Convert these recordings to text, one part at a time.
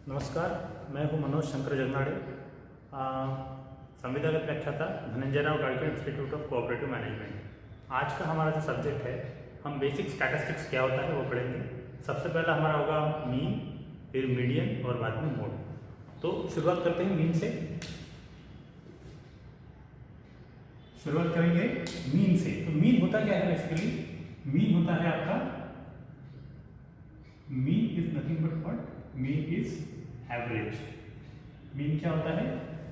नमस्कार, मैं हूं मनोज शंकर जगनाड़े, संविदागत व्याख्याता Dhananjay Rao Gadkar institute of cooperative management. आज का हमारा जो सब्जेक्ट है, हम बेसिक स्टैटिस्टिक्स क्या होता है वो पढ़ेंगे। सबसे पहला हमारा होगा मीन, फिर मीडियन और बाद में मोड। तो शुरुआत करते हैं मीन से। शुरुआत करेंगे मीन से। तो मीन होता क्या है बेसिकली? मीन होता है आपका, mean is nothing but what? Mean is average. Mean क्या होता है?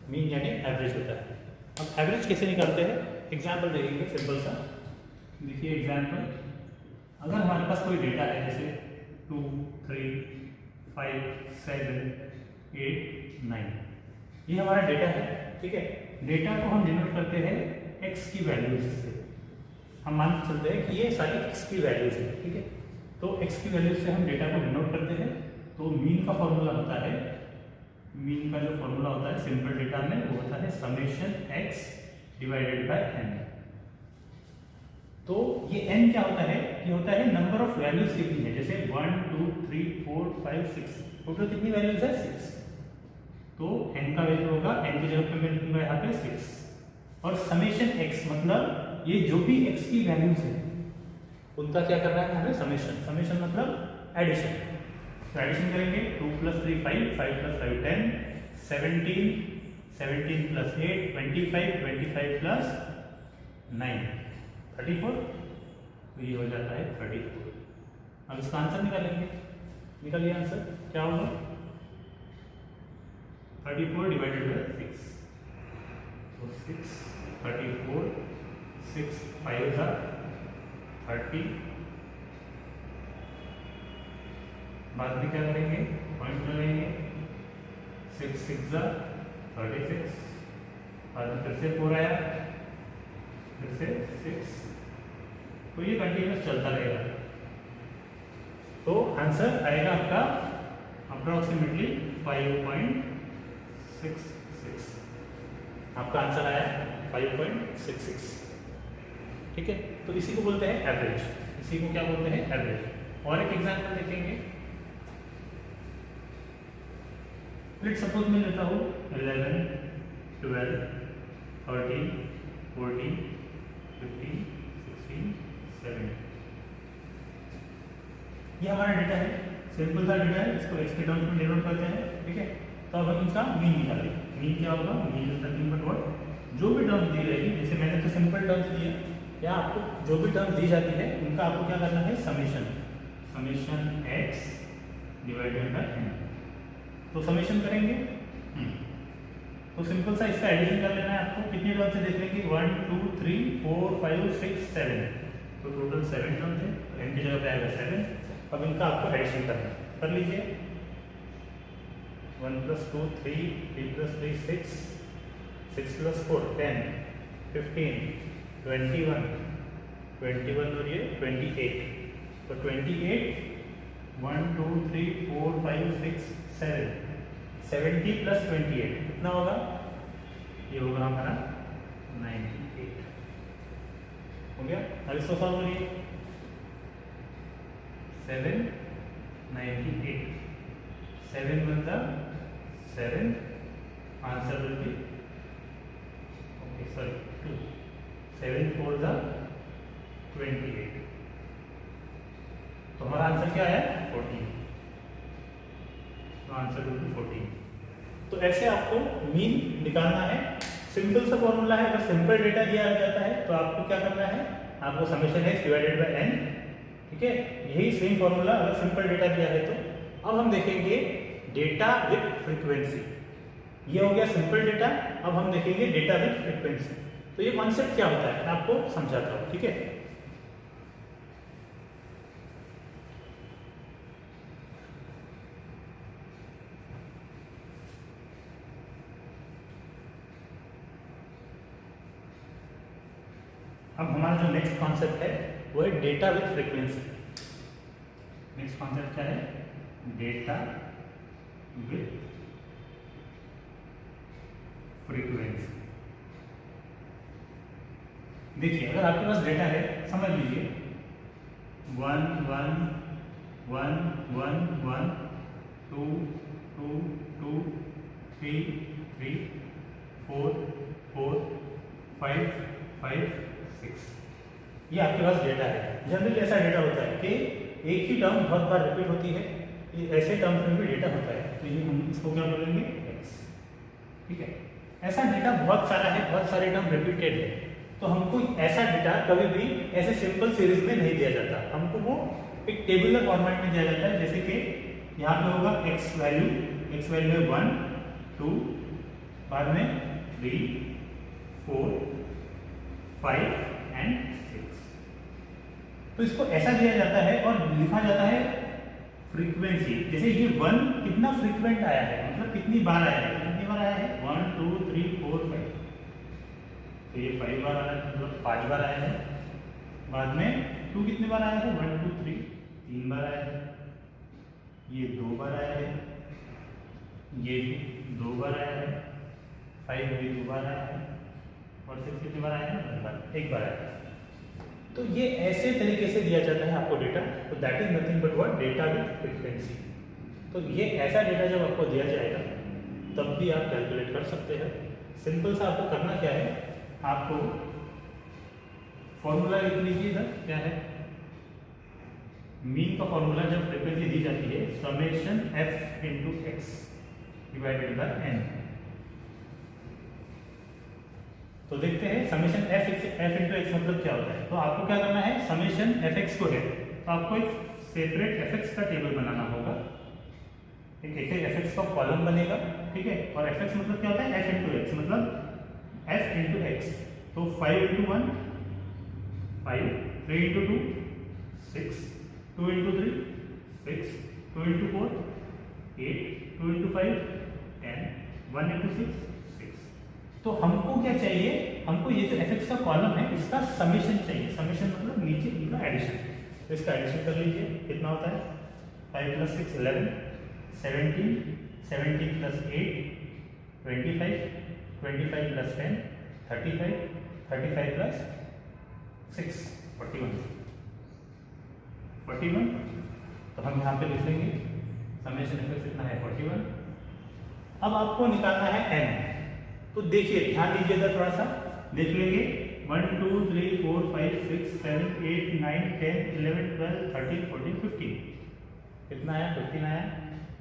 मीन यानी एवरेज होता है। अब एवरेज कैसे निकालते हैं? एग्जाम्पल देखेंगे सिंपल सा। देखिए एग्जाम्पल, अगर हमारे पास कोई डेटा है जैसे 2, 3, 5, 7, 8, 9, ये हमारा डेटा है। ठीक है, डेटा को हम डिनोट करते हैं x की वैल्यूज से। हम मान के चलते हैं कि ये सारी x की वैल्यूज है। ठीक है, तो x की वैल्यूज से हम डेटा को डिनोट करते हैं। तो मीन का फॉर्मूला होता है, मीन का जो फॉर्मूला होता है सिंपल डेटा में वो होता है summation x divided by n। तो ये n क्या होता है? ये होता है नंबर ऑफ वैल्यूज कितनी है। जैसे 1, 2, 3, 4, 5, 6, टोटल कितनी वैल्यूज है? 6। तो n का वैल्यू होगा, n की जगह पे मैं लिखूंगा यहाँ पे 6। और समेशन x मतलब ये जो भी x की वैल्यूज है उनका क्या करना है हमें? समेशन। समेशन मतलब एडिशन। तो एडिशन करेंगे 2 + 3 5, 5 + 5 10, 17, 17 + 8 25, 25 + 9 34। तो ये हो जाता है 34। अब इसका आंसर निकालेंगे। निकालिए आंसर क्या होगा? 34 डिवाइडेड बाय 6। तो 6, 34, 6 5 30। बाद में क्या करेंगे? पॉइंट लगाएंगे। 6 6 36। बाद में फिर से 4 आया, फिर से 6। तो ये कंटिन्यूस चलता रहेगा। तो आंसर आएगा आपका अप्रोक्सीमेटली 5.66। आपका आंसर आया 5.66। ठीक है, तो इसी को बोलते हैं एवरेज। इसी को क्या बोलते हैं? एवरेज। और एक एग्जांपल देखेंगे। लेट्स सपोज मैं लेता हूँ 11, 12, 13, 14, 15, 16, 17। ये हमारा डेटा है, सिंपल सा डेटा है। इसको एक्स के टर्म्स में डिनोट करते हैं। ठीक है, तो अब हम इसका मीन निकालेंगे। मीन क्या होगा? Mean is nothing but what? जो भी टर्म्स दी रहेगी, जैसे मैंने तो सिंपल टर्म्स दिए, या आपको जो भी टर्म्स दी जाती है उनका आपको क्या करना है? Summation. Summation x divided by n। तो समेशन करेंगे। तो सिंपल सा इसका एडिशन कर लेना है आपको। कितनी टर्म से देख लेंगे? 1, 2, 3, 4, 5, 6, 7। तो टोटल 7 टर्म थे। तो n की जगह पे आएगा 7। अब इनका आपको एडिशन करना है, कर लीजिए। 1 + 2 3, 3 + 3 6, 6 + 4 10, 15, 21, 21 और ये 28। तो 28, 1 2 3 4 5 6 7, 70 + 28 कितना होगा? ये होगा हमारा 98। हो गया। अब इसको सॉल्व करिए। 7 98, 7 × 7, answer will be, okay sorry 2, 7 4 28। तो हमारा आंसर क्या है? 14। तो आंसर विल बी 14। तो ऐसे आपको मीन निकालना है। सिंपल सा फॉर्मूला है। अगर सिंपल डेटा दिया जाता है तो आपको क्या करना है? आपको summation x divided by n। ठीक है, यही सेम फॉर्मूला अगर सिंपल डेटा दिया है तो। अब हम देखेंगे डेटा विद फ्रीक्वेंसी। ये हो गया सिंपल डेटा। अब हम देखेंगे डेटा विद फ्रीक्वेंसी। तो ये कॉन्सेप्ट क्या होता है मैं आपको समझाता हूँ। ठीक है, अब हमारा जो नेक्स्ट कॉन्सेप्ट है वो है data with frequency. Next concept क्या है? Data with frequency. देखिए, अगर आपके पास डेटा है, समझ लीजिए 1 1 1 1 1 2 2 2 3 3 4 4 5 5 6। ये आपके पास डेटा है। जनरली ऐसा डेटा होता है कि एक ही टर्म बहुत बार रिपीट होती है, ऐसे टर्म में भी डेटा होता है, तो ये हम इसको क्या बोलेंगे x। ठीक है, ऐसा डेटा बहुत सारा है, बहुत सारे टर्म रिपीटेड है, तो हमको ऐसा डेटा कभी भी ऐसे सिंपल सीरीज में नहीं दिया जाता, हमको वो एक टेबुलर फॉर्मेट में दिया जाता है। जैसे कि यहाँ पे होगा x वैल्यू है 1 2, बाद में 3 4 5 एंड 6। तो इसको ऐसा दिया जाता है और लिखा जाता है फ्रीक्वेंसी। जैसे ये 1 कितना फ्रीक्वेंट आया है, मतलब कितनी बार आया है, कितनी बार आया है 1 2 3 4 5, तो ये 5 बार आया है, मतलब 5 बार आया है। बाद में 2 कितनी बार आया है 1 2 3 3 बार आया है, ये 2 बार आया है, ये भी 2 बार आया है, 5 भी 2 बार आया है, और 6 कितनी बार आया है 1 बार आया है। तो ये ऐसे तरीके से दिया जाता है आपको डेटा, तो that is nothing but what data with frequency. तो ये ऐसा डेटा जब आपको दिया जाएगा तब भी आप कैलकुलेट कर सकते हैं। सिंपल सा आपको करना क्या है, आपको फॉर्मूला लिख लीजिए इधर, क्या है मीन का फॉर्मूला जब फ्रीक्वेंसी दी जाती है summation f into x divided by n। तो देखते हैं समेशन f इंटू एक्स मतलब क्या होता है। तो आपको क्या करना है, समेशन fx को है तो आपको एक सेपरेट fx का टेबल बनाना होगा, एक fx का कॉलम बनेगा, ठीक है। और fx मतलब क्या होता है f इंटू एक्स, मतलब f इंटू एक्स। तो 5 into 1 5, 3 into 2 6, 2 into 3 6, 2 into 4 8, 2 into 5 10, 1 into 6 6। तो हमको क्या चाहिए, हमको ये जो fx का कॉलम है इसका समेशन चाहिए। समेशन मतलब नीचे इनका एडिशन, तो इसका एडिशन कर लीजिए, कितना होता है 5 प्लस 6 11, 17 17 प्लस 8 25, 25 प्लस 10 35, 35 प्लस 6 41। तो हम यहाँ पे लिख लेंगे समेशन एफ कितना है 41। अब आपको निकालना है n। तो देखिए ध्यान दीजिएगा, थोड़ा सा देख लेंगे 1 2 3 4 5 6 7 8 9 10 11 12 13 14 15, कितना आया 15 आया।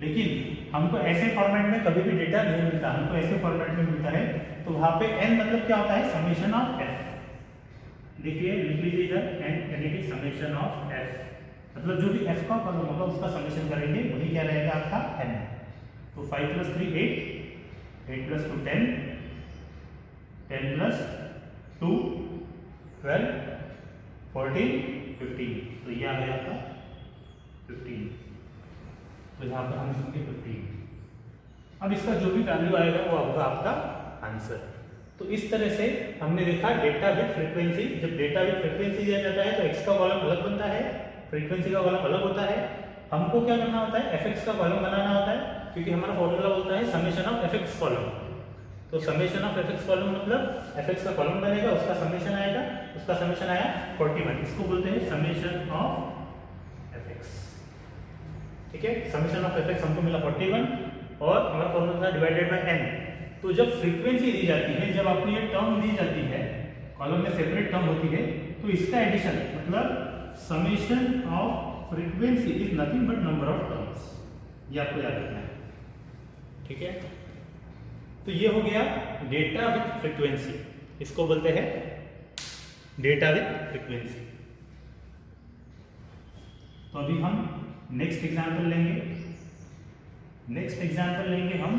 लेकिन हमको ऐसे फॉर्मेट में कभी भी डेटा नहीं मिलता, हमको ऐसे फॉर्मेट में मिलता है। तो वहाँ पे n मतलब क्या होता है समेशन ऑफ f। देखिए लिख लीजिए इधर n यानी कि समेशन ऑफ f, मतलब जो भी f का कॉलम होगा उसका समेशन करेंगे, वही क्या रहेगा आपका n। तो 5 प्लस 3 8, 8 प्लस 2 10, 10 प्लस 2 12 14 15, तो ये आ गया आपका 15। तो यहाँ पर हम लिखेंगे 15। अब इसका जो भी वैल्यू आएगा वो होगा आपका आंसर। तो इस तरह से हमने देखा डेटा विद फ्रीक्वेंसी। जब डेटा विद फ्रीक्वेंसी दिया जाता है तो x का कॉलम अलग बनता है, फ्रीक्वेंसी का कॉलम अलग होता है। हमको क्या करना होता है fx का कॉलम बनाना होता है, क्योंकि हमारा फॉर्मूला बोलता है समेशन ऑफ fx कॉलम। तो समेशन ऑफ fx कॉलम मतलब fx का कॉलम बनेगा, उसका समेशन आएगा, उसका समेशन आया 41, इसको बोलते हैं समेशन ऑफ fx। ठीक है, समेशन ऑफ fx हमको मिला 41 और हमारा फॉर्मूला था डिवाइडेड बाय n। तो जब फ्रीक्वेंसी दी जाती है, जब आपको ये टर्म दी जाती है, कॉलम में सेपरेट टर्म होती है, तो इसका एडिशन मतलब summation of frequency is nothing but number of terms, ये आपको याद रखना है। ठीक है, तो ये हो गया डेटा विद फ्रीक्वेंसी, इसको बोलते हैं डेटा विद फ्रीक्वेंसी। तो अभी हम नेक्स्ट एग्जांपल लेंगे। नेक्स्ट एग्जांपल लेंगे हम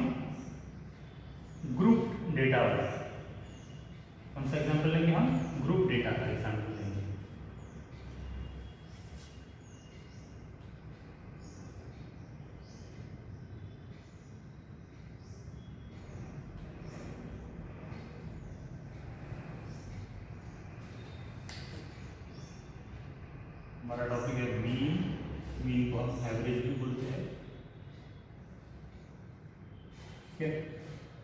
ग्रुप डेटा वाला। कौन सा एग्जांपल लेंगे हम? ग्रुप डेटा का एग्जांपल लेंगे। हमारा टॉपिक है मीन। मीन को हम एवरेज भी बोलते हैं। ठीक है,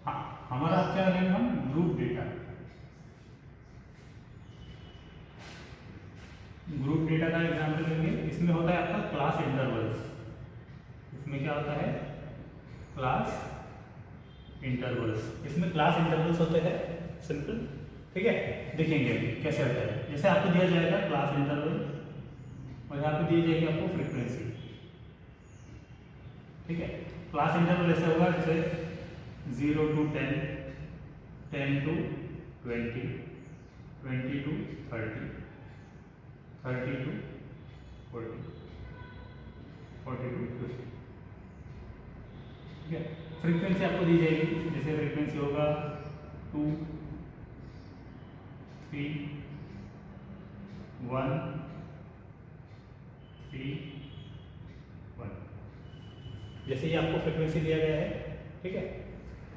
हाँ, हमारा क्या लेंगे हम? Group data. ग्रुप डेटा का एग्जांपल लेंगे। इसमें होता है आपका क्लास इंटरवल्स। इसमें क्या होता है? Class intervals. इसमें क्लास इंटरवल्स होते हैं सिंपल, ठीक है। देखेंगे अभी कैसे होता है। जैसे आपको दिया जाएगा क्लास इंटरवल और यहाँ पे दी जाएगी आपको फ्रीक्वेंसी, ठीक है। क्लास इंटरवल ऐसे होगा जैसे 0 to 10, 10 to 20, 20 to 30, 30 to 40, 40 to 50, ठीक है। फ्रीक्वेंसी आपको दी जाएगी, जैसे फ्रीक्वेंसी होगा 2, 3, 1, 3, 1, जैसे ये आपको फ्रीक्वेंसी दिया गया है, ठीक है।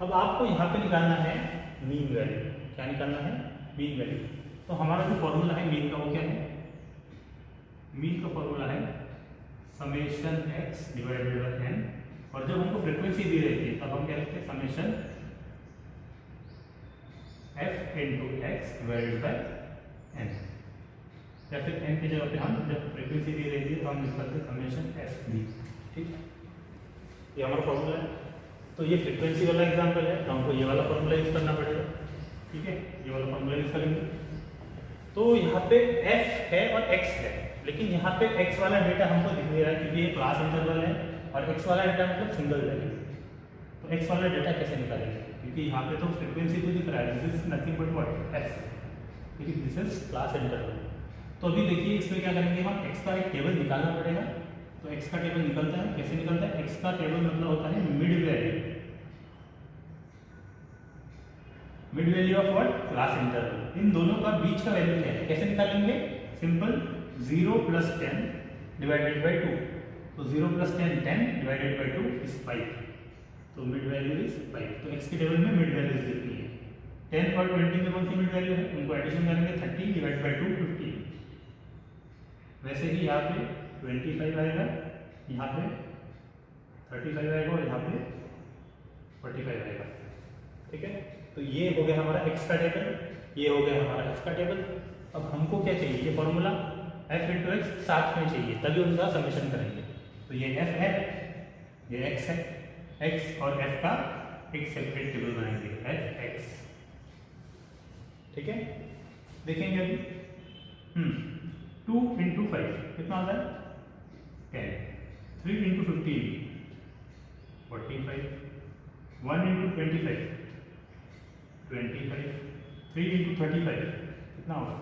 अब आपको यहाँ पे निकालना है मीन वैल्यू। क्या निकालना है? Mean value. तो हमारा जो फॉर्मूला है मीन का वो क्या है? मीन का फॉर्मूला है summation x divided by n, और जब हमको फ्रीक्वेंसी दी रहती है तब हम क्या लिखते हैं? Summation f into x divided by n, या फिर n की जगह पे हम जब फ्रीक्वेंसी दी रहती है तो हम लिख सकते हैं समेशन f b, ठीक है। ये हमारा फॉर्मूला है। तो ये फ्रीक्वेंसी वाला एग्जांपल है, तो हमको ये वाला फॉर्मूला यूज करना पड़ेगा, ठीक है। ये वाला फॉर्मूला यूज करेंगे। तो यहाँ पे f है और x है, लेकिन यहाँ पे x वाला डेटा हमको दिख नहीं रहा है क्योंकि ये क्लास इंटरवल है, और x वाला डेटा मतलब सिंगल वैल्यू। तो x वाला डेटा कैसे निकालेंगे? क्योंकि यहाँ पे तो फ्रीक्वेंसी तो दिख रहा है, this is nothing but what? f, ठीक है। This is class interval. तो अभी देखिए इसमें क्या करेंगे हम, x का एक टेबल निकालना पड़ेगा। तो x का टेबल निकलता है, कैसे निकलता है? x का टेबल मतलब होता है mid value, mid value of what? Class interval. इन दोनों का बीच का वैल्यू क्या है? कैसे निकालेंगे? Simple, 0 + 10 divided by 2। तो 0 + 10 10 डिवाइडेड बाय 2 इज 5। तो मिड वैल्यू इज 5। तो x के टेबल में मिड वैल्यूज लिखनी है। 10 और 20 में कौन सी मिड वैल्यू है? उनको एडिशन करेंगे, 30 डिवाइडेड बाय 2 50। वैसे ही यहाँ पे 25 आएगा, यहाँ पे 35 आएगा और यहाँ पे 45 आएगा, ठीक है। तो ये हो गया हमारा x का टेबल, ये हो गया हमारा x का टेबल। अब हमको क्या चाहिए? ये फॉर्मूला f इंटू एक्स साथ में चाहिए, तभी उनका समेशन करेंगे। तो ये f है, ये x है, x और f का एक सेपरेट टेबल बनाएंगे, f x, ठीक है। देखेंगे अभी 2 इंटू 5 कितना होता है? 10, 3 इंटू 15 45, 1 इंटू 25 25, 3 इंटू 35 कितना होगा?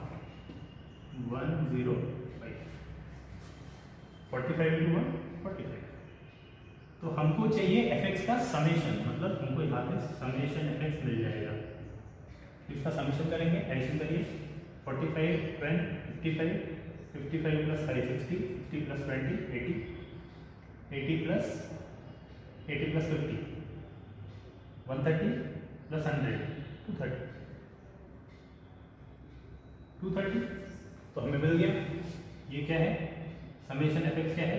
105, 45 इंटू 1 45। तो हमको चाहिए fx का समेशन, मतलब हमको यहाँ पे समेशन fx मिल जाएगा। इसका समेशन करेंगे, एडिशन करिए, 45 10 55, 55 प्लस 5 60, 60 प्लस 20 80, 80 प्लस 50 130 प्लस 100 230, 230। तो हमें मिल गया। ये क्या है? समेशन एफ एक्स क्या है?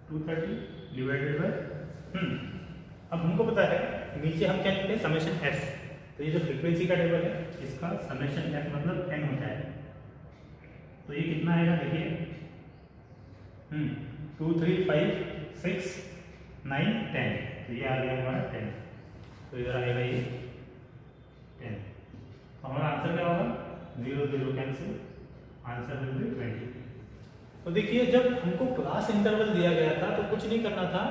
230 डिवाइडेड बाय अब हमको पता है नीचे हम क्या लिखते हैं? Summation F. तो ये जो फ्रीक्वेंसी का टेबल है इसका समेशन एफ मतलब n होता है। तो ये कितना आएगा? देखिए 2 3 5 6 9 10। तो ये आ गया हमारा 10। तो इधर आएगा ये 10। तो हमारा आंसर क्या होगा? 0 0 कैंसिल, आंसर विल बी 20। तो देखिए जब हमको क्लास इंटरवल दिया गया था तो कुछ नहीं करना था,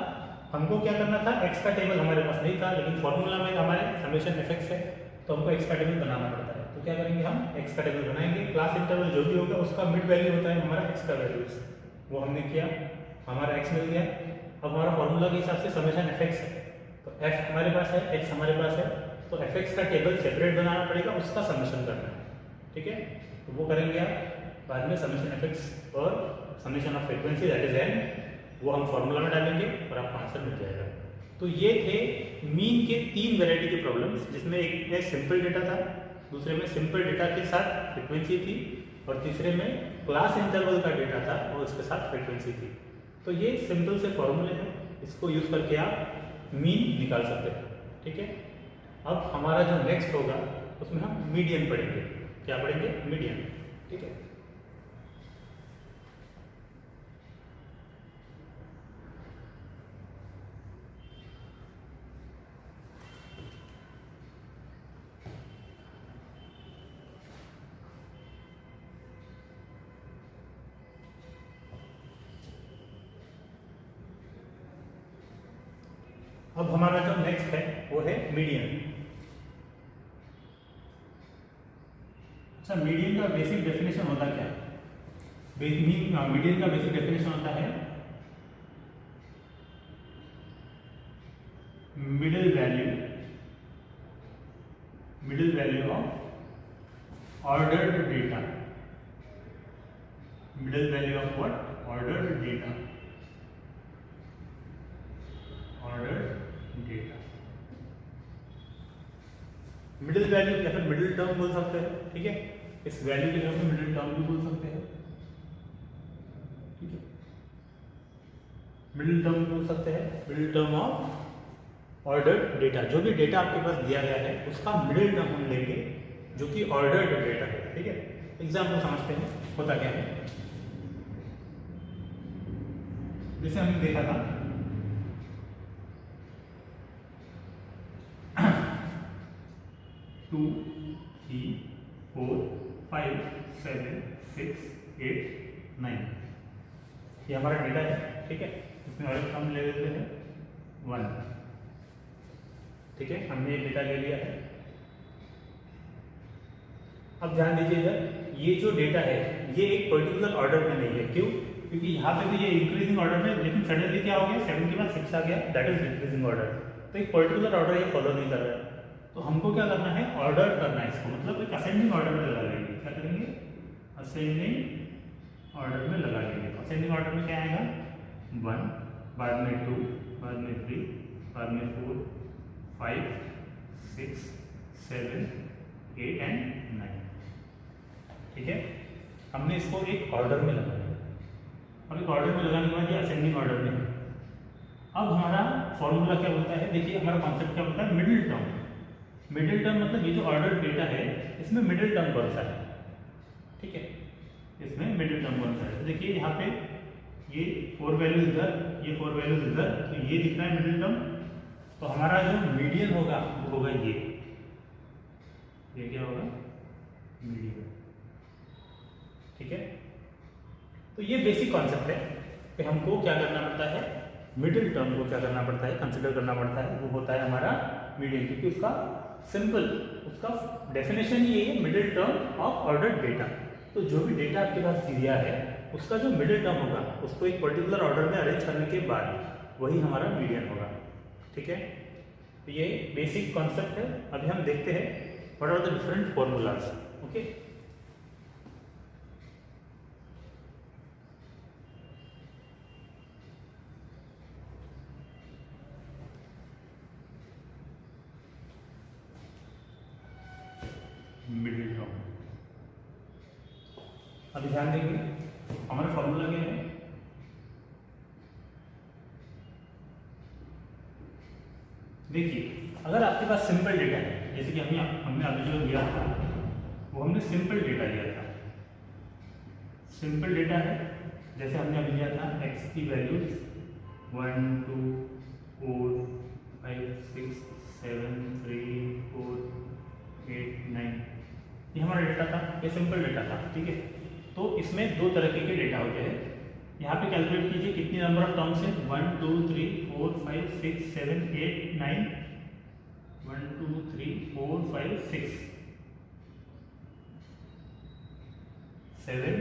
हमको क्या करना था? x का टेबल हमारे पास नहीं था, लेकिन फॉर्मूला में हमारे समेशन fx है तो हमको x का टेबल बनाना पड़ता है। तो क्या करेंगे हम? x का टेबल बनाएंगे। क्लास इंटरवल जो भी होगा उसका मिड वैल्यू होता है हमारा x का वैल्यूज, वो हमने किया, हमारा x मिल गया। अब हमारा फॉर्मूला के हिसाब से समेशन fx है, तो f हमारे पास है, x हमारे पास है, तो fx का टेबल सेपरेट बनाना पड़ेगा, उसका समेशन करना है, ठीक है। तो वो करेंगे आप बाद में, समेशन fx और summation of frequency that is n, वो हम फॉर्मूला में डालेंगे और आपको आंसर मिल जाएगा। तो ये थे मीन के 3 वैरायटी के प्रॉब्लम्स, जिसमें एक में सिंपल डेटा था, दूसरे में सिंपल डेटा के साथ फ्रीक्वेंसी थी, और तीसरे में क्लास इंटरवल का डेटा था और उसके साथ फ्रीक्वेंसी थी। तो ये सिंपल से फॉर्मूले हैं, इसको यूज करके आप मीन निकाल सकते हैं, ठीक है। अब हमारा जो नेक्स्ट होगा उसमें हम मीडियन पढ़ेंगे। क्या पढ़ेंगे? मीडियन, ठीक है। अब हमारा जो नेक्स्ट है वो है मीडियन। अच्छा, मीडियन का बेसिक डेफिनेशन होता क्या है? मीडियन का बेसिक डेफिनेशन होता है middle value of ordered data. Middle value of what? Ordered data. Middle value या फिर मिडिल टर्म बोल सकते हैं, ठीक है। इस वैल्यू की जगह पे मिडिल टर्म भी बोल सकते हैं, ठीक है। मिडिल टर्म बोल सकते हैं, middle term of ordered data. जो भी डेटा आपके पास दिया गया है उसका मिडिल टर्म हम लेंगे जो कि ऑर्डर्ड डेटा है, ठीक है। एग्जाम्पल समझते हैं होता क्या है। जैसे हमने देखा था 2, 3, 4, 5, 7, 6, 8, 9 ये हमारा डेटा है, ठीक है। इसमें और एक हम ले लेते हैं 1, ठीक है। हमने ये डेटा ले लिया है। अब ध्यान दीजिए इधर, ये जो डेटा है ये एक पर्टिकुलर ऑर्डर में नहीं है। क्यों? क्योंकि यहाँ पे तो ये इंक्रीजिंग ऑर्डर में, लेकिन सडनली क्या हो गया, 7 के बाद 6 आ गया, दैट इज डिक्रीजिंग ऑर्डर। तो एक पर्टिकुलर ऑर्डर ये फॉलो नहीं कर रहा है। तो हमको क्या करना है, ऑर्डर करना है इसको, मतलब एक असेंडिंग ऑर्डर में लगा लेंगे। क्या करेंगे? असेंडिंग ऑर्डर में लगा लेंगे। तो असेंडिंग ऑर्डर में क्या आएगा? 1, बाद में 2, बाद में 3, बाद में 4, 5, 6, 7, 8 एंड 9, ठीक है। हमने इसको एक ऑर्डर में लगा लिया। अब एक ऑर्डर में लगाने के बाद ये असेंडिंग ऑर्डर में है। अब हमारा फॉर्मूला क्या बोलता है? देखिए हमारा कॉन्सेप्ट क्या बोलता है? Middle term. मिडिल टर्म मतलब ये जो ऑर्डर डेटा है इसमें मिडिल टर्म कौन सा है, ठीक है। इसमें मिडिल टर्म कौन सा है? तो देखिए यहाँ पे ये 4 वैल्यूज इधर, ये 4 वैल्यूज इधर, तो ये दिख रहा है मिडिल टर्म। तो हमारा जो मीडियन होगा वो होगा ये क्या होगा? मीडियन, ठीक है। तो ये बेसिक कॉन्सेप्ट है कि हमको क्या करना पड़ता है, मिडिल टर्म को क्या करना पड़ता है, कंसिडर करना पड़ता है। वो होता है हमारा मीडियन, क्योंकि उसका सिंपल, उसका डेफिनेशन ही है middle term of ordered data. तो जो भी डेटा आपके पास दिया है उसका जो मिडिल टर्म होगा उसको एक पर्टिकुलर ऑर्डर में अरेंज करने के बाद वही हमारा मीडियन होगा, ठीक है। तो ये बेसिक कॉन्सेप्ट है। अभी हम देखते हैं what are the different formulas, okay. Middle term, अभी ध्यान देंगे हमारा फॉर्मूला क्या है। देखिए अगर आपके पास सिंपल डेटा है, जैसे कि हमने अभी जो लिया था वो हमने सिंपल डेटा लिया था। सिंपल डेटा है, जैसे हमने अभी लिया था x की वैल्यूज 1, 2, 4, 5, 6, 7, 3, 4, 8, 9 ये हमारा डेटा था, ये सिंपल डेटा था, ठीक है। तो इसमें दो तरीके के डेटा होते हैं। यहाँ पे कैलकुलेट कीजिए कितनी नंबर ऑफ टर्म्स है, 1, 2, 3, 4, 5, 6, 7, 8, 9, 1, 2, 3, 4, 5, 6, 7,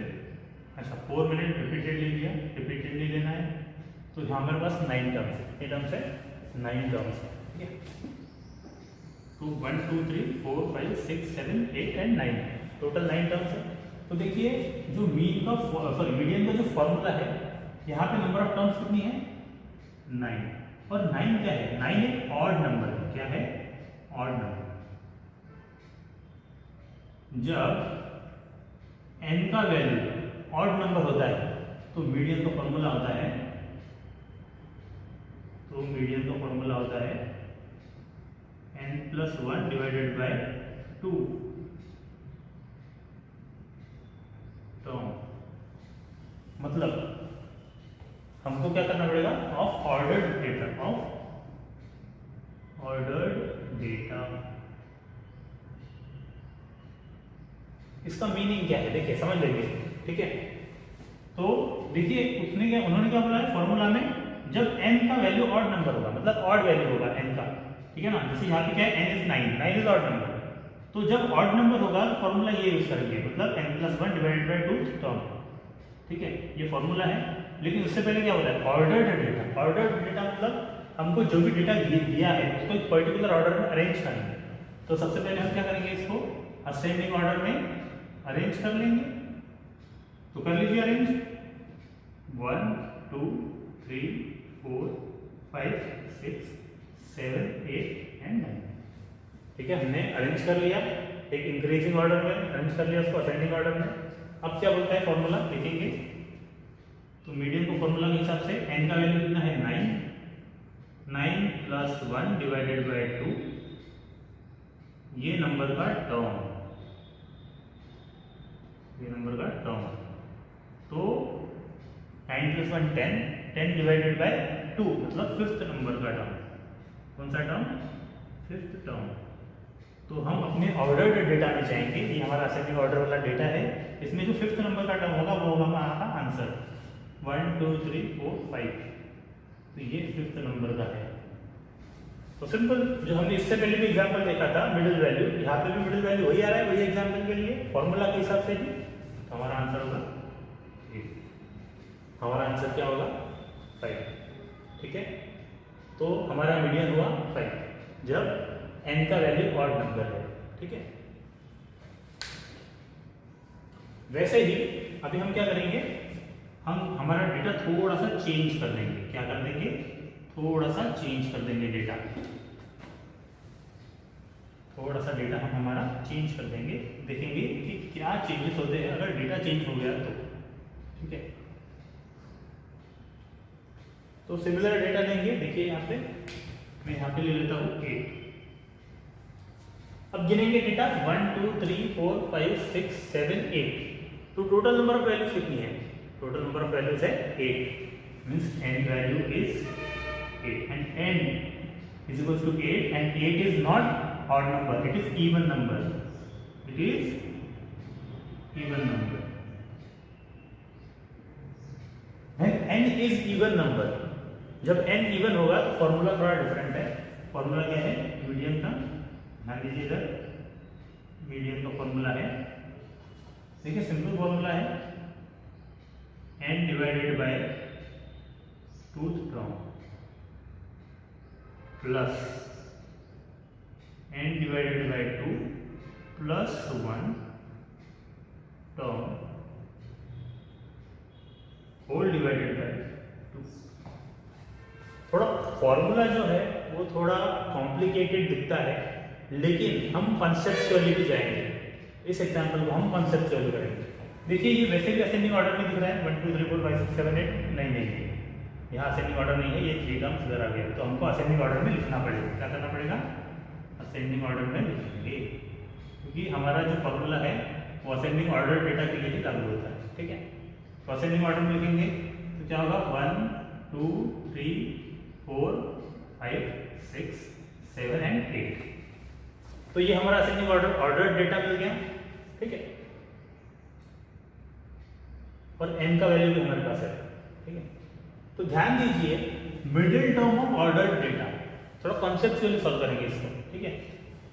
अच्छा 4 मैंने रिपीटेडली लिया, रिपीटेडली लेना है। तो यहाँ हमारे पास 9 टर्म्स है, ये टर्म्स है 9 टर्म्स है, ठीक है। तो 1, 2, 3, 4, 5, 6, 7, 8 एंड 9 टोटल 9 टर्म्स है। तो देखिए जो मीडियन का जो फॉर्मूला है, यहाँ पे नंबर ऑफ टर्म्स कितनी है? 9। और 9 क्या है? 9 एक ऑड नंबर है। क्या है? Odd number. जब n का वैल्यू ऑड नंबर होता है तो मीडियन का फॉर्मूला होता है, n+1 डिवाइडेड बाय 2 टर्म। मतलब हमको क्या करना पड़ेगा? Of ordered data. इसका मीनिंग क्या है देखिए, समझ लेंगे, ठीक है। तो देखिए उन्होंने क्या बोला है फॉर्मूला में, जब n का वैल्यू ऑड नंबर होगा, मतलब ऑड वैल्यू होगा n का, ठीक है ना। जैसे यहाँ पे क्या है, n is 9 is odd number, तो जब ऑड नंबर होगा तो फॉर्मूला ये यूज करेंगे, मतलब n+1 डिवाइडेड बाय 2 टर्म, ठीक है, ये फॉर्मूला है। लेकिन उससे पहले क्या होता है, ऑर्डर्ड डेटा। ऑर्डर्ड डेटा मतलब हमको जो भी डेटा दिया है उसको एक पर्टिकुलर ऑर्डर में अरेंज करना है। तो सबसे पहले हम क्या करेंगे, इसको असेंडिंग ऑर्डर में अरेंज कर लेंगे। तो कर लीजिए अरेंज, 1 2 3 4 5 6 7 8 एंड 9, ठीक है, हमने अरेंज कर लिया एक इंक्रीजिंग ऑर्डर में, अरेंज कर लिया उसको असेंडिंग ऑर्डर में। अब क्या बोलता है फॉर्मूला देखेंगे, तो मीडियन को फॉर्मूला के हिसाब से n का वैल्यू कितना है 9+1 डिवाइडेड बाय 2, ये नंबर का टर्म, ये नंबर का टर्म। तो 9+1 10 डिवाइडेड बाय 2 मतलब फिफ्थ नंबर का टर्म। कौन सा टर्म, फिफ्थ टर्म। तो हम अपने ऑर्डर्ड डेटा में जाएंगे, ये हमारा असेंडिंग ऑर्डर वाला डेटा है, इसमें जो फिफ्थ नंबर का टर्म होगा वो होगा हमारा आंसर 1 2 3 4 5, तो ये फिफ्थ नंबर का है। तो सिंपल, जो हमने इससे पहले भी एग्जांपल देखा था मिडिल वैल्यू, यहाँ पे भी मिडिल वैल्यू वही आ रहा है, वही एग्जांपल के लिए फॉर्मूला के हिसाब से भी। तो हमारा आंसर होगा, हमारा आंसर क्या होगा 5, ठीक है। तो हमारा मीडियन हुआ 5 जब n का वैल्यू ऑड नंबर है, ठीक है। वैसे ही अभी हम क्या करेंगे, हम हमारा डेटा थोड़ा सा चेंज कर देंगे। क्या कर देंगे, थोड़ा सा चेंज कर देंगे डेटा, थोड़ा सा डेटा हम हमारा चेंज कर देंगे, देखेंगे कि क्या चेंजेस होते हैं अगर डेटा चेंज हो गया तो, ठीक है। तो सिमिलर डेटा देंगे, देखिए यहाँ पे मैं यहाँ पे ले लेता हूँ 8। अब गिनेंगे डेटा 1 2 3 4 5 6 7 8, तो टोटल नंबर ऑफ वैल्यूज कितनी है, टोटल नंबर ऑफ वैल्यूज है 8, means n value is 8 and n is equals to 8 and 8 is not odd number, it is even number, it is even number, n is even number. जब n even होगा तो formula थोड़ा different है। Formula क्या है, median का, ध्यान दीजिए इधर, मीडियन का फॉर्मूला है, देखिए सिंपल फॉर्मूला है, n divided by twoth term plus n divided by 2 plus 1 term whole divided by 2। थोड़ा फॉर्मूला जो है वो थोड़ा कॉम्प्लिकेटेड दिखता है, लेकिन हम कॉन्सेप्चुअली भी जाएंगे। इस एग्जांपल को हम कॉन्सेप्चुअली करेंगे। देखिए ये वैसे भी असेंडिंग ऑर्डर में दिख रहा है 1 2 3 4 5 6 7 8, नहीं, यहाँ असेंडिंग ऑर्डर नहीं है, ये 3 टर्म्स इधर आ गया, तो हमको असेंडिंग ऑर्डर में लिखना पड़ेगा। क्या करना पड़ेगा, असेंडिंग ऑर्डर में लिखेंगे, क्योंकि हमारा जो फॉर्मूला है वो असेंडिंग ऑर्डर डेटा के लिए ही लागू होता है, ठीक है। तो असेंडिंग ऑर्डर में लिखेंगे तो क्या होगा 1 2 3 4 5 6 7 एंड 8। तो ये हमारा असेंडिंग ऑर्डर डेटा मिल गया, ठीक है, और n का वैल्यू भी हमारे पास है, ठीक है। तो ध्यान दीजिए middle term of order data, थोड़ा कॉन्सेप्चुअली सॉल्व करेंगे इसको, ठीक है।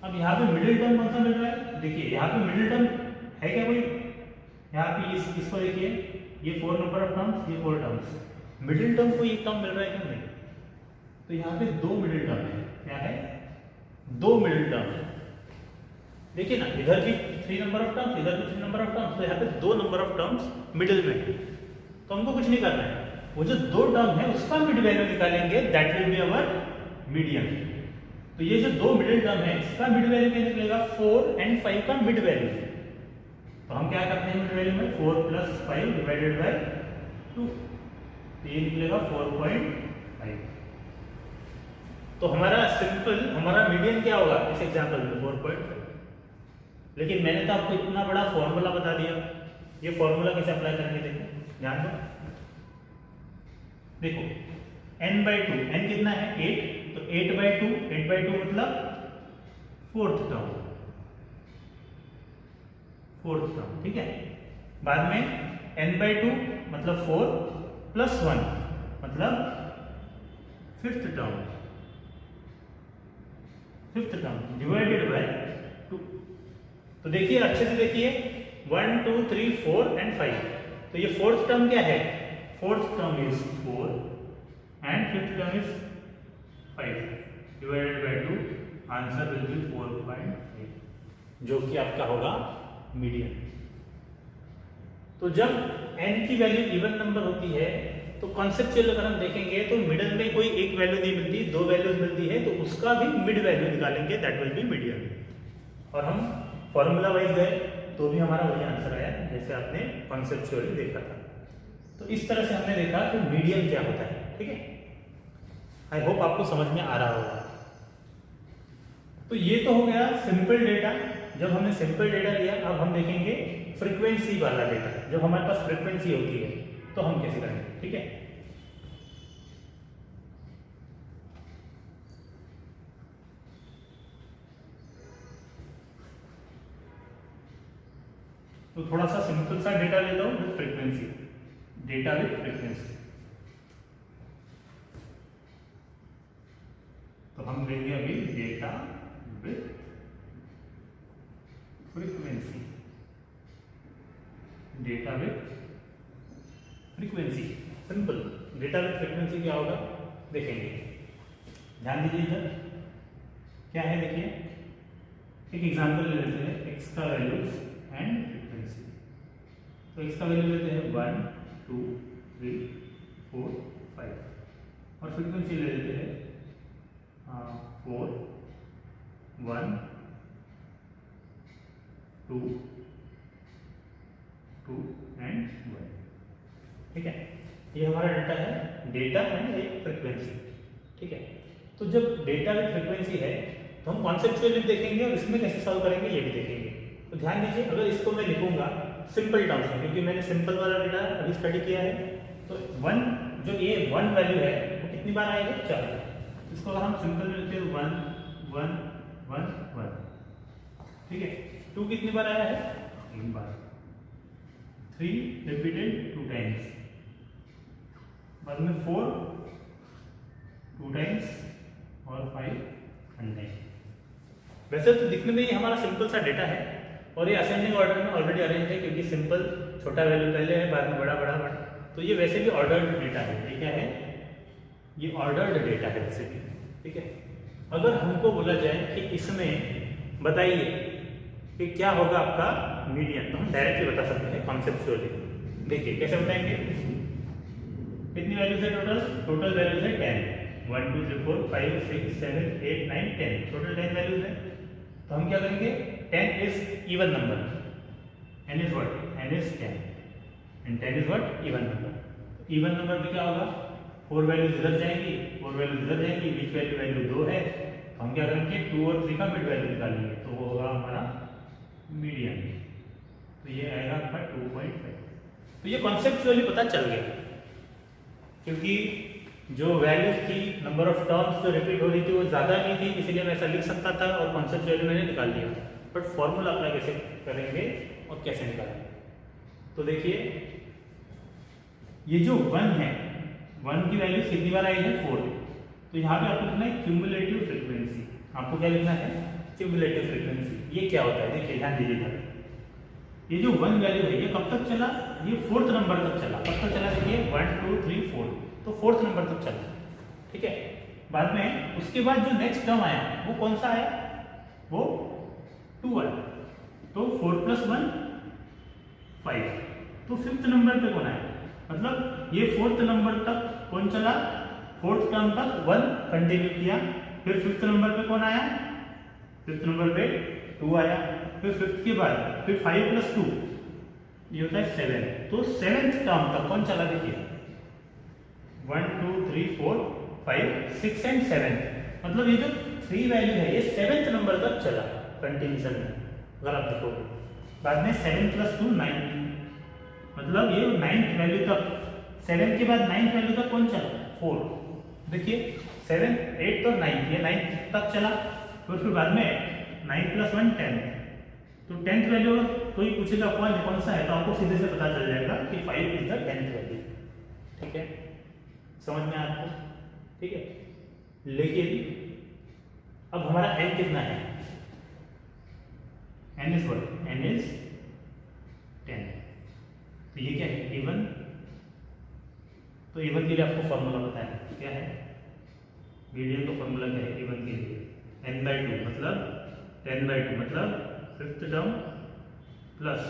अब यहाँ पे मिडिल टर्म कौन सा मिल रहा है, देखिए यहाँ पे मिडिल टर्म है क्या कोई, यहाँ पे इसको देखिए, ये 4 नंबर ऑफ टर्म्स, ये 4 टर्म्स, मिडिल टर्म को एक टर्म मिल रहा है क्या, नहीं। तो यहाँ पे 2 मिडिल टर्म है, क्या है, 2 मिडिल टर्म है, देखिए ना, इधर भी 3 नंबर ऑफ टर्म्स, इधर भी 3 नंबर ऑफ टर्म्स, तो यहाँ पे 2 नंबर ऑफ टर्म्स मिडिल में है। तो हमको कुछ नहीं करना है, वो जो 2 टर्म है उसका मिड वैल्यू निकालेंगे, that will be our median. तो ये जो 2 मिडिल टर्म है इसका मिड वैल्यू क्या निकलेगा, 4 एंड 5 का मिड वैल्यू। तो हम क्या करते हैं मिड वैल्यू में, 4 + 5 डिवाइडेड बाय 2, तो ये निकलेगा 4.5। तो हमारा सिंपल, हमारा मीडियन क्या होगा इस एग्जांपल में, 4.5। लेकिन मैंने तो आपको इतना बड़ा फॉर्मूला बता दिया, ये फॉर्मूला कैसे अप्लाई करेंगे, देखो ध्यान दो, देखो n/2, n कितना है 8, तो 8/2 मतलब फोर्थ टर्म, ठीक है। बाद में n/2 मतलब 4 + 1 मतलब फिफ्थ टर्म डिवाइडेड बाय 2। तो देखिए अच्छे से देखिए 1 2 3 4 एंड 5। तो ये फोर्थ टर्म क्या है? Fourth term is 4 and fifth term is 5 divided by 2। Answer will be 4.5, जो कि आपका होगा मीडियन। तो जब n की वैल्यू इवन नंबर होती है तो कॉन्सेप्चुअल अगर हम देखेंगे तो मिडल में कोई एक वैल्यू नहीं मिलती, दो वैल्यूज मिलती है, तो उसका भी मिड वैल्यू निकालेंगे, दैट विल बी मीडियन। और हम फॉर्मूला वाइज गए तो भी हमारा वही आंसर आया जैसे आपने कॉन्सेप्चुअली देखा था। तो इस तरह से हमने देखा कि मीडियन क्या होता है। ठीक है, आई होप आपको समझ में आ रहा होगा। तो ये तो हो गया सिंपल डेटा। जब हमने सिंपल डेटा लिया, अब हम देखेंगे फ्रीक्वेंसी वाला डेटा। जब हमारे पास फ्रीक्वेंसी होती है तो हम कैसे करेंगे। ठीक है, तो थोड़ा सा सिंपल सा डेटा लेता हूं with frequency, data with frequency. तो हम लेंगे अभी data with frequency, data with frequency. Simple data with frequency क्या होगा देखेंगे, ध्यान दीजिए इधर क्या है। देखिए एक एग्जांपल ले लेते हैं, x का वैल्यूज एंड फ्रीक्वेंसी। तो x का वैल्यू लेते हैं 1 2 3 4 5 और फ्रीक्वेंसी ले लेते हैं 4 1 2 2 एंड 1। ठीक है, ये हमारा डेटा है, डेटा एंड एक फ्रीक्वेंसी। ठीक है, तो जब डेटा विद फ्रीक्वेंसी है तो हम कॉन्सेप्चुअली देखेंगे और इसमें कैसे सॉल्व करेंगे ये भी देखेंगे। तो ध्यान दीजिए, अगर इसको मैं लिखूंगा सिंपल टर्म्स में, क्योंकि मैंने सिंपल वाला डेटा अभी स्टडी किया है, तो 1 जो ये 1 वैल्यू है वो कितनी बार आएगा? 4। इसको अगर हम सिंपल में लिखते हैं 1 1 1 1। ठीक है, 2 कितनी बार आया है? 3 बार। 3 रिपीटेड 2 टाइम्स, बाद में 4 2 टाइम्स और 5 1 टाइम। वैसे तो दिखने में ये हमारा सिंपल सा डेटा है और ये असेंडिंग ऑर्डर में ऑलरेडी अरेंज है, क्योंकि सिंपल छोटा वैल्यू पहले है, बाद में बड़ा बड़ा बड़ा। तो ये वैसे भी ऑर्डर्ड डेटा है। ये क्या है? ये ऑर्डर्ड डेटा है वैसे भी। ठीक है, अगर हमको बोला जाए कि इसमें बताइए कि क्या होगा आपका मीडियन, तो हम डायरेक्टली बता सकते हैं कॉन्सेप्चुअली। देखिए कैसे बताएंगे, कितनी वैल्यूज है टोटल? टोटल वैल्यूज है 10, 1 2 3 4 5 6 7 8 9 10, टोटल 10 वैल्यूज है। तो हम क्या करेंगे, 10 is even number, n is what? n is 10 and 10 is what? Even number. Even number में क्या होगा? 4 वैल्यूज इधर जाएंगी, 4 वैल्यूज इधर जाएंगी, बीच वैल्यू 2 है, तो हम क्या करेंगे 2 और 3 का मिड वैल्यू निकालेंगे, तो वो होगा हमारा मीडियन। तो ये आएगा आपका 2.5। तो ये कॉन्सेप्चुअली पता चल गया, क्योंकि जो वैल्यूज थी, नंबर ऑफ टर्म्स जो रिपीट हो रही थी वो ज़्यादा नहीं थी, इसीलिए मैं ऐसा लिख सकता था और कॉन्सेप्चुअली मैंने निकाल लिया। बट फॉर्मूला अप्लाई कैसे करेंगे और कैसे निकालेंगे, तो देखिए ये जो 1 है, 1 की वैल्यू कितनी बार आई है? 4। तो यहाँ पे आपको लिखना है क्यूमुलेटिव फ्रीक्वेंसी। आपको क्या लिखना है? Cumulative frequency. ये क्या होता है देखिए, ध्यान दीजिएगा। ये जो 1 वैल्यू है ये कब तक चला? ये 4th नंबर तक चला। कब तक चला? देखिए 1 2 3 4, तो 4th नंबर तक चला। ठीक है, बाद में उसके बाद जो नेक्स्ट टर्म आया वो कौन सा आया? वो 2 आया। तो 4 + 1 5। तो 5th नंबर पे कौन आया? मतलब ये 4th नंबर तक कौन चला? 4th टर्म तक 1 कंटिन्यू किया, फिर 5th नंबर पे कौन आया? 5th नंबर पे 2 आया, फिर 5th के बाद फिर 5 + 2 ये होता है 7। तो 7th टर्म तक कौन चला? देखिए 1 2 3 4 5 6 एंड 7। मतलब ये जो 3 वैल्यू है ये 7th नंबर तक चला कंटिन्यूशन में। अगर आप देखोगे बाद में 7 + 2 9, मतलब ये 9th वैल्यू तक, 7 के बाद 9th वैल्यू तक कौन चला? 4। देखिए 7 8 और 9, ये 9th तक चला, फिर बाद में 9 + 1 10। तो 10th वैल्यू कोई पूछेगा कौन सा है, तो आपको सीधे से पता चल जाएगा कि 5 इज द 10th वैल्यू। ठीक है, समझ में आपको? ठीक है, लेकिन अब हमारा n कितना है, n is what, n is 10। तो ये क्या है, इवन। तो इवन के लिए आपको फॉर्मूला बताया क्या है, मीडियन का फॉर्मूला क्या है इवन के लिए, n/2 मतलब 10/2 मतलब फिफ्थ टर्म प्लस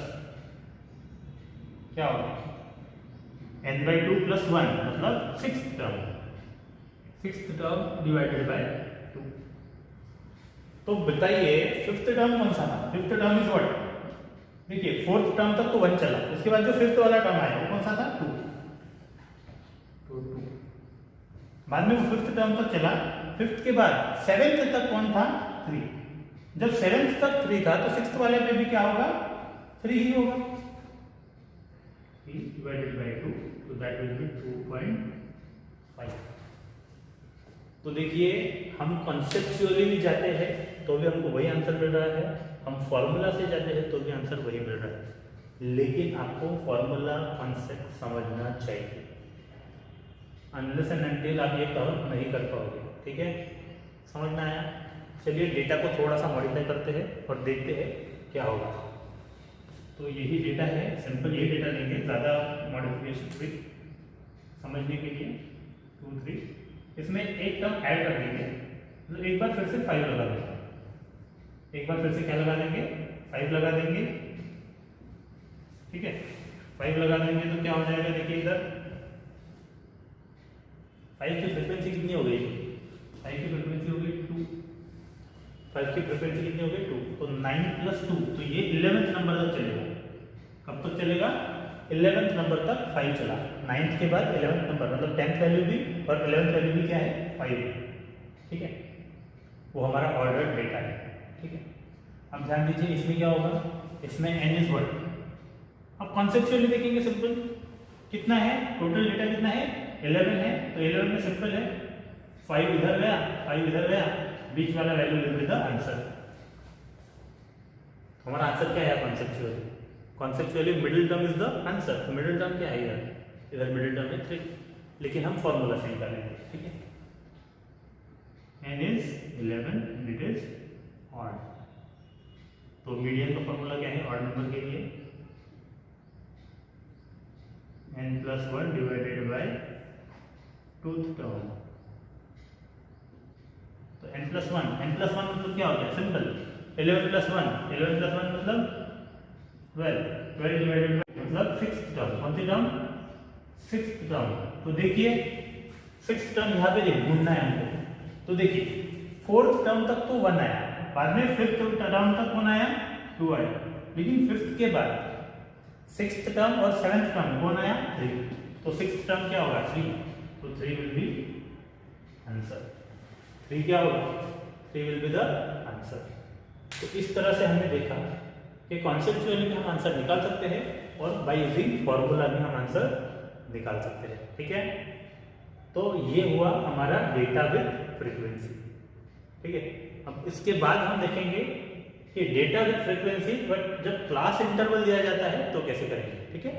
क्या होगा, n/2 + 1 मतलब सिक्स्थ टर्म डिवाइडेड बाय 2। तो बताइए फिफ्थ टर्म कौन सा था, फिफ्थ टर्म इज व्हाट, देखिए फोर्थ टर्म तक तो 1 चला, उसके बाद जो फिफ्थ वाला टर्म आया वो कौन सा था, 2। बाद में वो फिफ्थ टर्म तक चला, फिफ्थ के बाद सेवेंथ तक कौन था, 3। जब सेवेंथ तक 3 था तो सिक्स्थ वाले में भी क्या होगा, 3 ही होगा, 3 डिवाइडेड बाय 2, तो दैट विल बी 2.5। तो देखिए हम कॉन्सेप्चुअली भी जाते हैं तो भी हमको वही आंसर मिल रहा है, हम फॉर्मूला से जाते हैं तो भी आंसर वही मिल रहा है। लेकिन आपको फॉर्मूला कॉन्सेप्ट समझना चाहिए, अनलेस एंड अनटिल आप ये कवर नहीं कर पाओगे, ठीक है, समझना आया। चलिए डेटा को थोड़ा सा मॉडिफाई करते हैं और देखते हैं क्या होगा। तो यही डेटा है, सिंपल ये डेटा लेंगे, ज़्यादा मॉडिफिकेशन भी समझने के लिए 2 3 इसमें एक टर्म ऐड कर देंगे, मतलब एक बार फिर से 5 लगा देंगे, एक बार फिर से क्या लगा देंगे, 5 लगा देंगे, ठीक है, 5 लगा देंगे तो क्या हो जाएगा, देखिए इधर 5 की फ्रीक्वेंसी कितनी हो गई, 5 की फ्रीक्वेंसी हो गई 2, 5 की फ्रीक्वेंसी कितनी हो गई 2, तो 9 + 2, तो ये 11th नंबर तक चलेगा। कब तक चलेगा, 11th नंबर तक 5 चला, 9th के बाद 11th नंबर मतलब 10th वैल्यू भी और 11th वैल्यू भी क्या है, 5, ठीक है, वो हमारा ऑर्डर डेटा है, ठीक है। अब ध्यान दीजिए इसमें क्या होगा, इसमें n इज व्हाट, अब कॉन्सेप्चुअली देखेंगे, सिंपल कितना है, टोटल डेटा कितना है, 11 है, तो 11 में सिंपल है, 5 इधर गया 5 इधर गया, बीच वाला value will be the answer. हमारा आंसर क्या है conceptually, conceptually middle term is the answer, तो मिडिल टर्म क्या है, इधर मिडिल टर्म है 3, लेकिन हम फॉर्मूला से निकालेंगे, ठीक है। n is 11 and it is odd, तो मीडियन का फॉर्मूला क्या है ऑड नंबर के लिए, n + 1 divided by 2th term, तो n + 1 मतलब क्या होता है, सिंपल 11 + 1 मतलब 12 डिवाइडेड बाय मतलब 6th टर्म, कौन सी टर्म, 6th टर्म। तो देखिए 6th टर्म यहाँ पे ढूंढना है हमको, तो देखिए 4th टर्म तक तो 1 आया, बाद में 5th टर्म तक कौन आया, 2 आया, लेकिन 5th के बाद 6th टर्म और 7th टर्म कौन आया, 3, तो 6th टर्म क्या होगा, 3, तो 3 विल बी आंसर, 3 क्या होगा, 3 विल बी द आंसर। तो इस तरह से हमने देखा कि कॉन्सेप्चुअली भी हम आंसर निकाल सकते हैं और बाय यूजिंग फॉर्मूला भी हम आंसर निकाल सकते हैं, ठीक है। तो ये हुआ हमारा डेटा विद फ्रीक्वेंसी, ठीक है। अब इसके बाद हम देखेंगे कि डेटा विद फ्रीक्वेंसी बट जब क्लास इंटरवल दिया जाता है तो कैसे करेंगे, ठीक है।